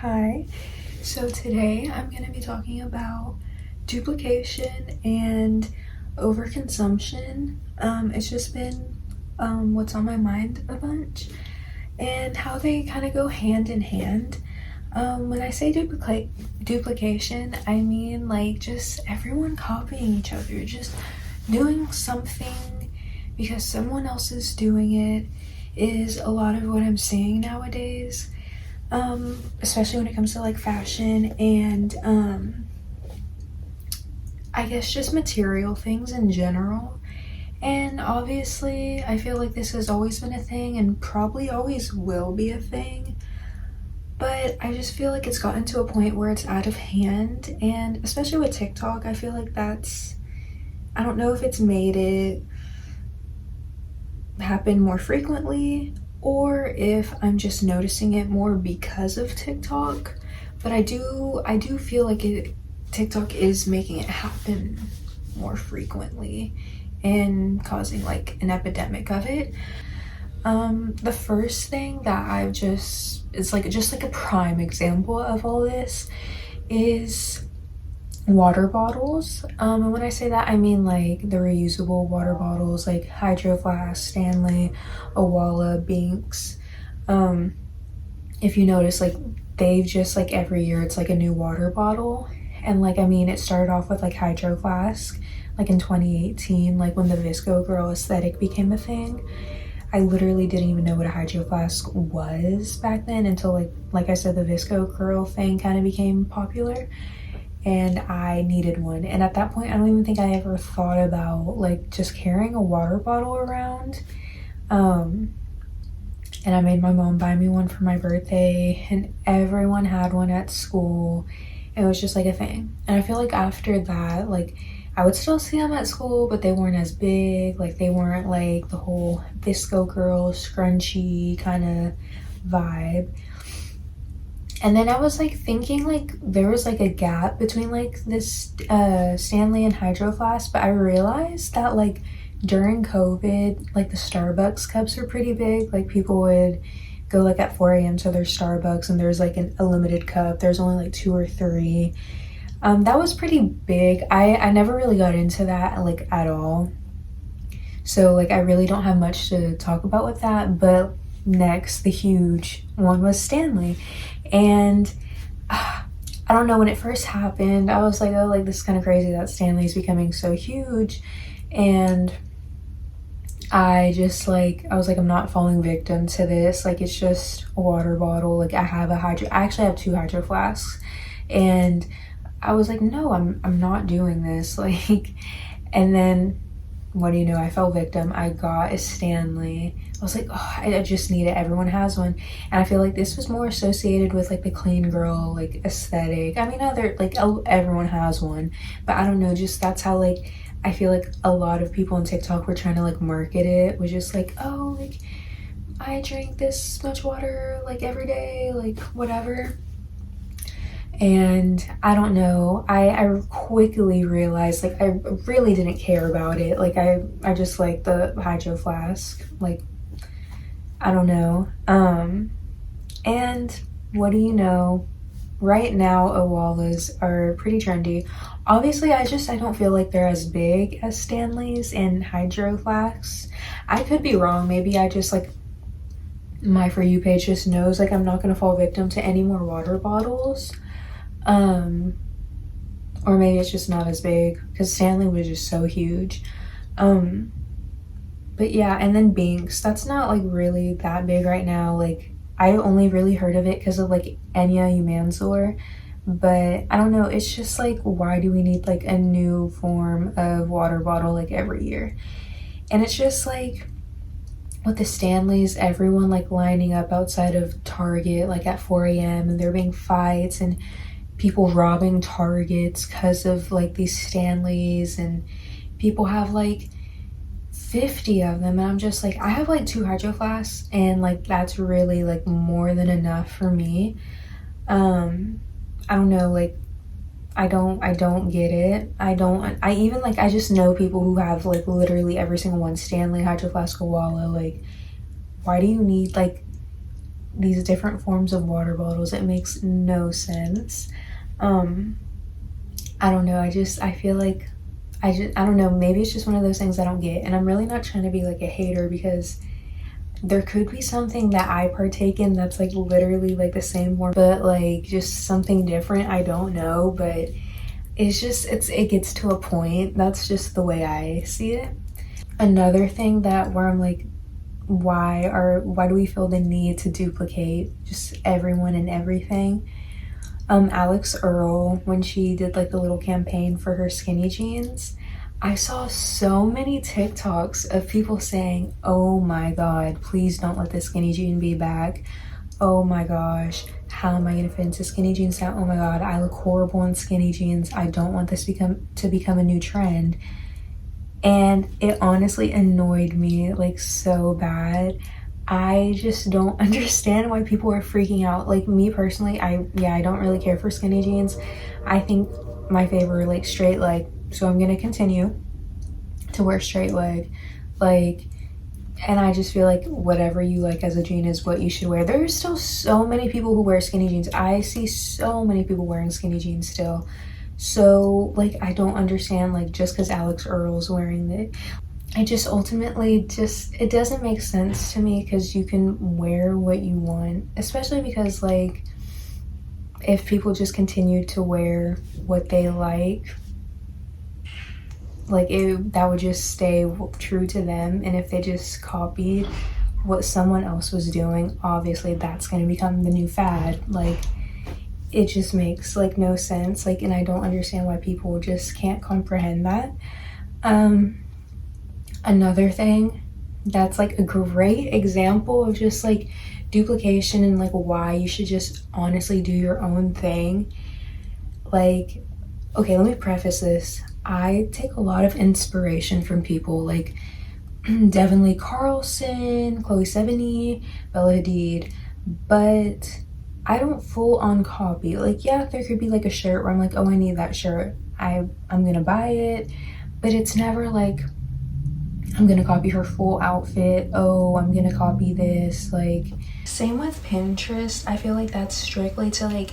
Hi. So today I'm going to be talking about duplication and overconsumption. It's just been what's on my mind a bunch and how they kind of go hand in hand. When I say duplication, I mean like just everyone copying each other, just doing something because someone else is doing it is a lot of what I'm seeing nowadays, especially when it comes to like fashion and I guess just material things in general. And obviously, I feel like this has always been a thing and probably always will be a thing. But I just feel like it's gotten to a point where it's out of hand. And especially with TikTok, I feel like I don't know if it's made it happen more frequently or if I'm just noticing it more because of TikTok. But I do feel like TikTok is making it happen more frequently and causing like an epidemic of it. The first thing that it's like just like a prime example of all this is water bottles. And when I say that, I mean like the reusable water bottles like Hydro Flask, Stanley, Owala, Binks. If you notice, like they've just like every year it's like a new water bottle. And like I mean, it started off with like Hydro Flask, like in 2018, like when the Visco Girl aesthetic became a thing. I literally didn't even know what a Hydro Flask was back then until like I said, the Visco Girl thing kind of became popular and I needed one. And at that point, I don't even think I ever thought about like just carrying a water bottle around. And I made my mom buy me one for my birthday, and everyone had one at school. It was just like a thing. And I feel like after that, like I would still see them at school, but they weren't as big. Like they weren't like the whole Visco Girl scrunchy kind of vibe. And then I was like thinking like there was like a gap between like this Stanley and Hydro Flask, but I realized that like during COVID, like the Starbucks cups were pretty big. Like people would go like at 4 a.m. to their Starbucks and there's like a limited cup. There's only like two or three. That was pretty big. I never really got into that like at all. So like I really don't have much to talk about with that. But next, the huge one was Stanley. And I don't know, when it first happened, I was like, oh, like this is kind of crazy that Stanley's becoming so huge. And I was like, I'm not falling victim to this. Like it's just a water bottle. Like I actually have two Hydro Flasks. And I was like, no, I'm not doing this. Like, and then what do you know? I fell victim. I got a Stanley. I was like, oh, I just need it. Everyone has one. And I feel like this was more associated with like the clean girl, like aesthetic. I mean, everyone has one, but I don't know, just that's how like, I feel like a lot of people on TikTok were trying to like market it, was just like, oh, like I drink this much water like every day, like whatever. And I don't know, I quickly realized like I really didn't care about it. Like I just like the Hydro Flask, like I don't know. And what do you know, right now Owalas are pretty trendy. Obviously I don't feel like they're as big as Stanleys and Hydro Flasks. I could be wrong, maybe I just like my For You page just knows like I'm not gonna fall victim to any more water bottles. Or maybe it's just not as big because Stanley was just so huge. But yeah, and then Binks, that's not like really that big right now. Like I only really heard of it because of like Enya Umanzor, but I don't know, it's just like, why do we need like a new form of water bottle like every year? And it's just like with the Stanleys, everyone like lining up outside of Target like at 4 a.m. and there being fights and people robbing Targets because of like these Stanleys, and people have like 50 of them, and I'm just like, I have like two Hydro Flasks and like that's really like more than enough for me. I don't know, like I don't get it. I even like, I just know people who have like literally every single one, Stanley, Hydro Flask, Owala. Like why do you need like these different forms of water bottles. It makes no sense. I don't know. I feel like I don't know. Maybe it's just one of those things I don't get. And I'm really not trying to be like a hater, because there could be something that I partake in that's like literally like the same form, but like just something different. I don't know, but it gets to a point. That's just the way I see it. Another thing that where I'm like, why do we feel the need to duplicate just everyone and everything? Alex Earl, when she did like the little campaign for her skinny jeans, I saw so many TikToks of people saying, oh my god, please don't let the skinny jean be back. Oh my gosh, how am I gonna fit into skinny jeans now? Oh my god, I look horrible in skinny jeans. I don't want this to become a new trend. And it honestly annoyed me like so bad. I just don't understand why people are freaking out. Like me personally, I don't really care for skinny jeans. I think my favorite like straight leg. So I'm gonna continue to wear straight leg. Like, and I just feel like whatever you like as a jean is what you should wear. There's still so many people who wear skinny jeans. I see so many people wearing skinny jeans still. So like I don't understand, like just because Alex Earl's wearing it, I just ultimately just, it doesn't make sense to me, because you can wear what you want, especially because like if people just continue to wear what they like that would just stay true to them. And if they just copied what someone else was doing, obviously that's going to become the new fad. Like it just makes like no sense. Like, and I don't understand why people just can't comprehend that. Another thing that's like a great example of just like duplication and like why you should just honestly do your own thing. Like, okay, let me preface this. I take a lot of inspiration from people like Devin Lee Carlson, Chloe Sevigny, Bella Hadid, but I don't full on copy. Like, yeah, there could be like a shirt where I'm like, oh, I need that shirt. I'm gonna buy it, but it's never like I'm gonna copy her full outfit. Oh, I'm gonna copy this. Like, same with Pinterest. I feel like that's strictly to like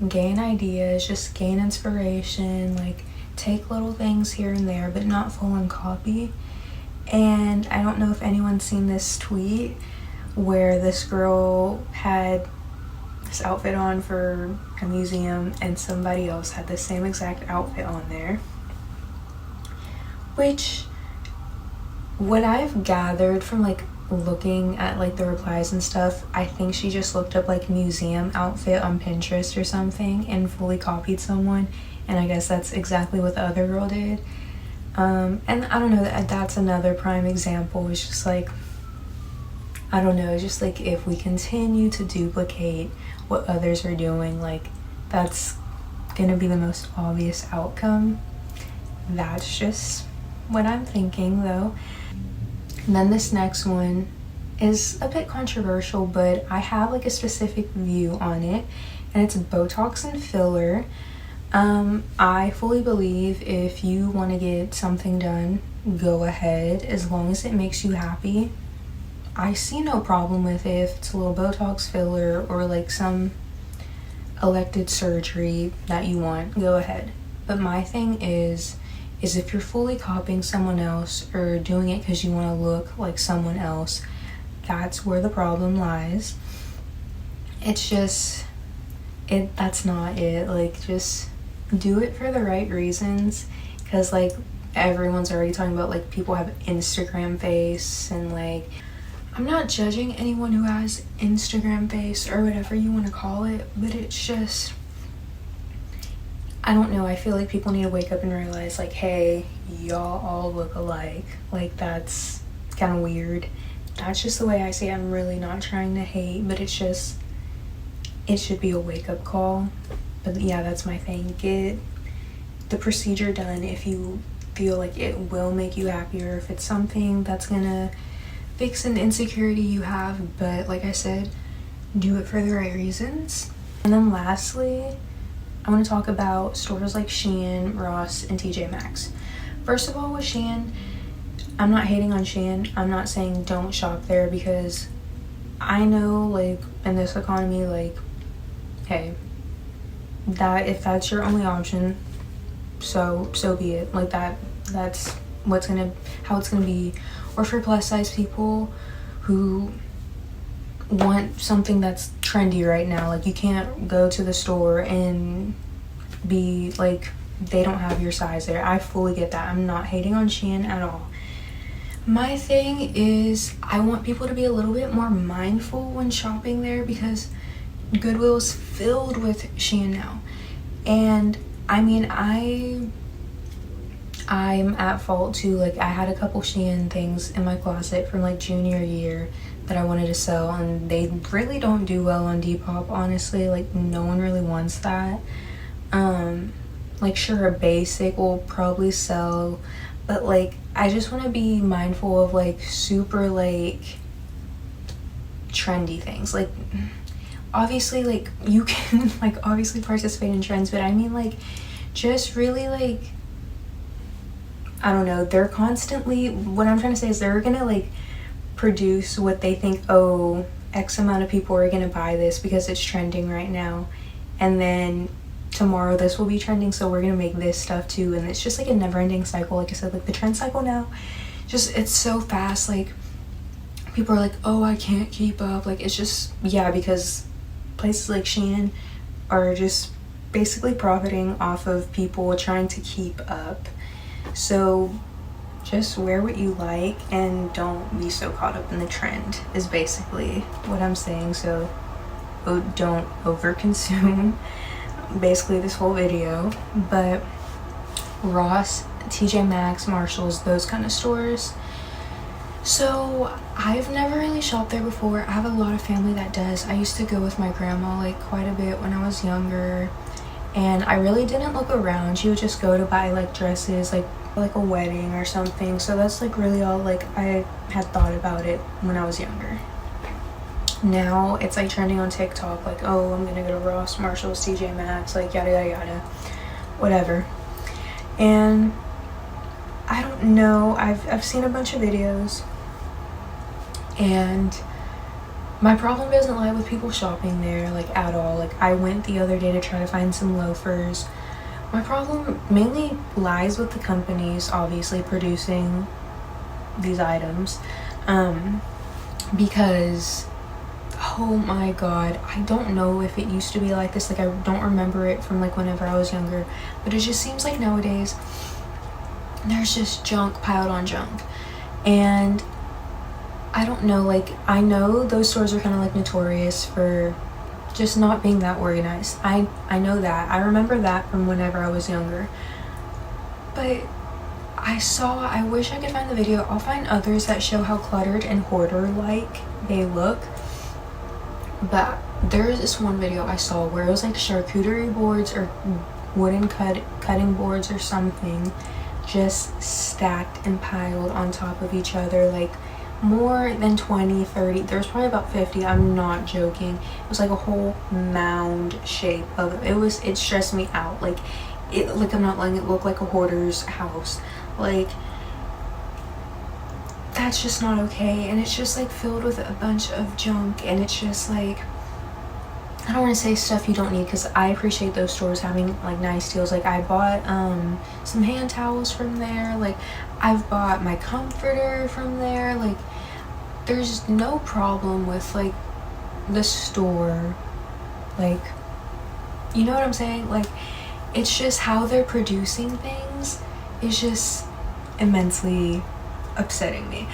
gain ideas, just gain inspiration, like take little things here and there, but not full on copy. And I don't know if anyone's seen this tweet where this girl had this outfit on for a museum and somebody else had the same exact outfit on there, which what I've gathered from like looking at like the replies and stuff, I think she just looked up like museum outfit on Pinterest or something and fully copied someone, and I guess that's exactly what the other girl did. And I don't know, that's another prime example. It's just like, I don't know, just like if we continue to duplicate what others are doing, like that's gonna be the most obvious outcome. That's just what I'm thinking though. And then this next one is a bit controversial, but I have like a specific view on it, and it's Botox and filler. I fully believe if you want to get something done, go ahead, as long as it makes you happy. I see no problem with it if it's a little Botox filler or like some elected surgery that you want, go ahead. But my thing is if you're fully copying someone else or doing it because you want to look like someone else, that's where the problem lies. It's just, that's not it. Like, just do it for the right reasons, because like everyone's already talking about like people have Instagram face, and like I'm not judging anyone who has Instagram face or whatever you want to call it, but it's just, I don't know, I feel like people need to wake up and realize like, hey, y'all all look alike. Like, that's kind of weird. That's just the way I see it. I'm really not trying to hate, but it's just, it should be a wake-up call. But yeah, that's my thing. Get the procedure done if you feel like it will make you happier, if it's something that's gonna fix an insecurity you have. But like I said, do it for the right reasons. And then lastly, I want to talk about stores like Shein, Ross, and TJ Maxx. First of all, with Shein, I'm not hating on Shein. I'm not saying don't shop there, because I know, like, in this economy, like, hey, that if that's your only option, so be it. Like, that's how it's gonna be. Or for plus size people who want something that's trendy right now, like, you can't go to the store and be like, they don't have your size there. I fully get that. I'm not hating on Shein at all. My thing is, I want people to be a little bit more mindful when shopping there, because Goodwill's filled with Shein now. And I mean, I'm at fault too. Like, I had a couple Shein things in my closet from like junior year that I wanted to sell, and they really don't do well on Depop, honestly. Like, no one really wants that. Like, sure, a basic will probably sell, but like, I just want to be mindful of like super like trendy things. Like, obviously, like, you can like obviously participate in trends, but I mean, like, just really like, I don't know, they're constantly, what I'm trying to say is they're gonna like produce what they think, oh, X amount of people are gonna buy this because it's trending right now, and then tomorrow this will be trending, so we're gonna make this stuff too. And it's just like a never-ending cycle. Like I said, like, the trend cycle now, just, it's so fast. Like, people are like, oh, I can't keep up. Like, it's just, yeah, because places like Shein are just basically profiting off of people trying to keep up. So just wear what you like and don't be so caught up in the trend, is basically what I'm saying. So don't overconsume basically this whole video. But Ross, TJ Maxx, Marshalls, those kind of stores. So I've never really shopped there before. I have a lot of family that does. I used to go with my grandma like quite a bit when I was younger, and I really didn't look around. She would just go to buy like dresses, like a wedding or something. So that's like really all like I had thought about it when I was younger. Now it's like trending on TikTok, like, oh, I'm gonna go to Ross, Marshalls, TJ Maxx, like yada yada yada, whatever. And I don't know, I've seen a bunch of videos, and my problem doesn't lie with people shopping there, like, at all. Like, I went the other day to try to find some loafers. My problem mainly lies with the companies obviously producing these items, because, oh my god, I don't know if it used to be like this. Like, I don't remember it from like whenever I was younger, but it just seems like nowadays there's just junk piled on junk. And I don't know, like, I know those stores are kind of like notorious for just not being that organized. I know that. I remember that from whenever I was younger. But I wish I could find the video. I'll find others that show how cluttered and hoarder-like they look. But there is this one video I saw where it was like charcuterie boards or wooden cutting boards or something, just stacked and piled on top of each other, like more than 20, 30, there's probably about 50, I'm not joking. It was like a whole mound shape of it. It stressed me out. Like, I'm not letting it look like a hoarder's house. Like, that's just not okay. And it's just like filled with a bunch of junk, and it's just like, I don't want to say stuff you don't need, because I appreciate those stores having like nice deals. Like, I bought some hand towels from there. Like, I've bought my comforter from there. Like, there's no problem with like the store. Like, you know what I'm saying? Like, it's just how they're producing things is just immensely upsetting me.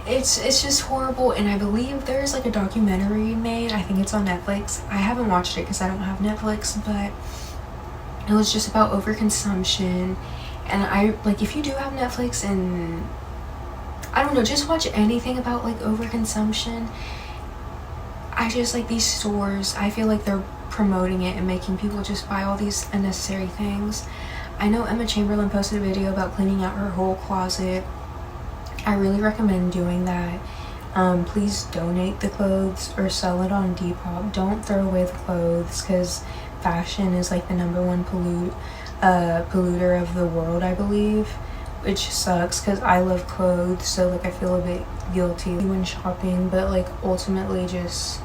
It's just horrible. And I believe there's like a documentary made, I think it's on Netflix. I haven't watched it because I don't have Netflix, but it was just about overconsumption. And I, like, if you do have Netflix, and I don't know, just watch anything about like overconsumption. I just, like, these stores, I feel like they're promoting it and making people just buy all these unnecessary things. I know Emma Chamberlain posted a video about cleaning out her whole closet. I really recommend doing that. Please donate the clothes or sell it on Depop. Don't throw away the clothes, because fashion is like the #1 polluter of the world, I believe. which sucks because I love clothes, so like I feel a bit guilty when shopping, but like ultimately just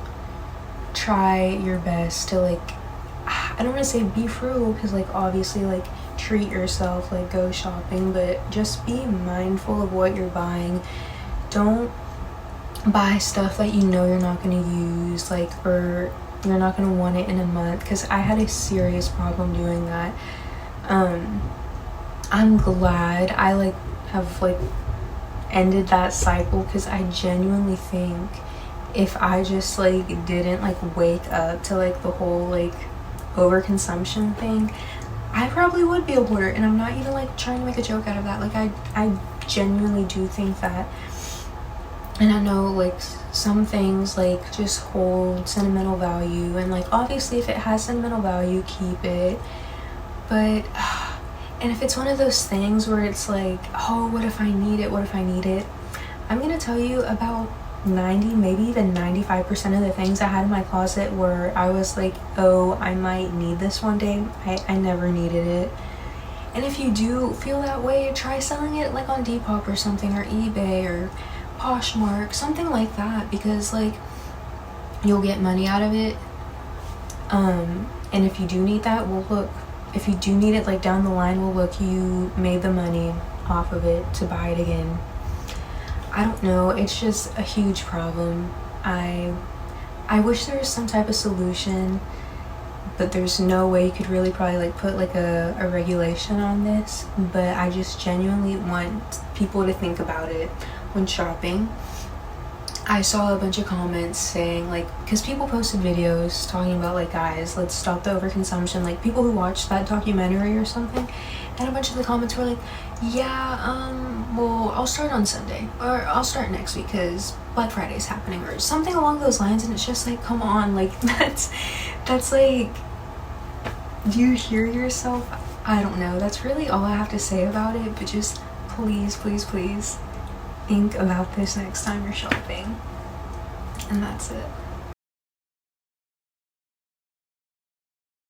try your best to like, I don't want to say be frugal because like obviously like treat yourself, like go shopping, but just be mindful of what you're buying. Don't buy stuff that you know you're not going to use, like, or you're not going to want it in a month, because I had a serious problem doing that. I'm glad I like have like ended that cycle, because I genuinely think if I just like didn't like wake up to like the whole like overconsumption thing, I probably would be a hoarder. And I'm not even like trying to make a joke out of that. Like I genuinely do think that. And I know like some things like just hold sentimental value, and like obviously if it has sentimental value, keep it. But and if it's one of those things where it's like, oh, what if I need it, what if I need it, I'm gonna tell you about 90, maybe even 95% of the things I had in my closet where I was like, oh, I might need this one day, I never needed it. And if you do feel that way, try selling it like on Depop or something, or eBay or Poshmark, something like that, because like you'll get money out of it. And if you do need that, well, look, if you do need it like down the line, well, look, you made the money off of it to buy it again. I don't know, it's just a huge problem. I wish there was some type of solution, but there's no way you could really probably like put like a regulation on this. But I just genuinely want people to think about it when shopping. I saw a bunch of comments saying like, because people posted videos talking about like, guys, let's stop the overconsumption, like people who watched that documentary or something, and a bunch of the comments were like, yeah, well, I'll start on Sunday, or I'll start next week because Black Friday's happening, or something along those lines. And it's just like, come on, like that's like, do you hear yourself? I don't know, that's really all I have to say about it. But just please, please, please think about this next time you're shopping. And that's it.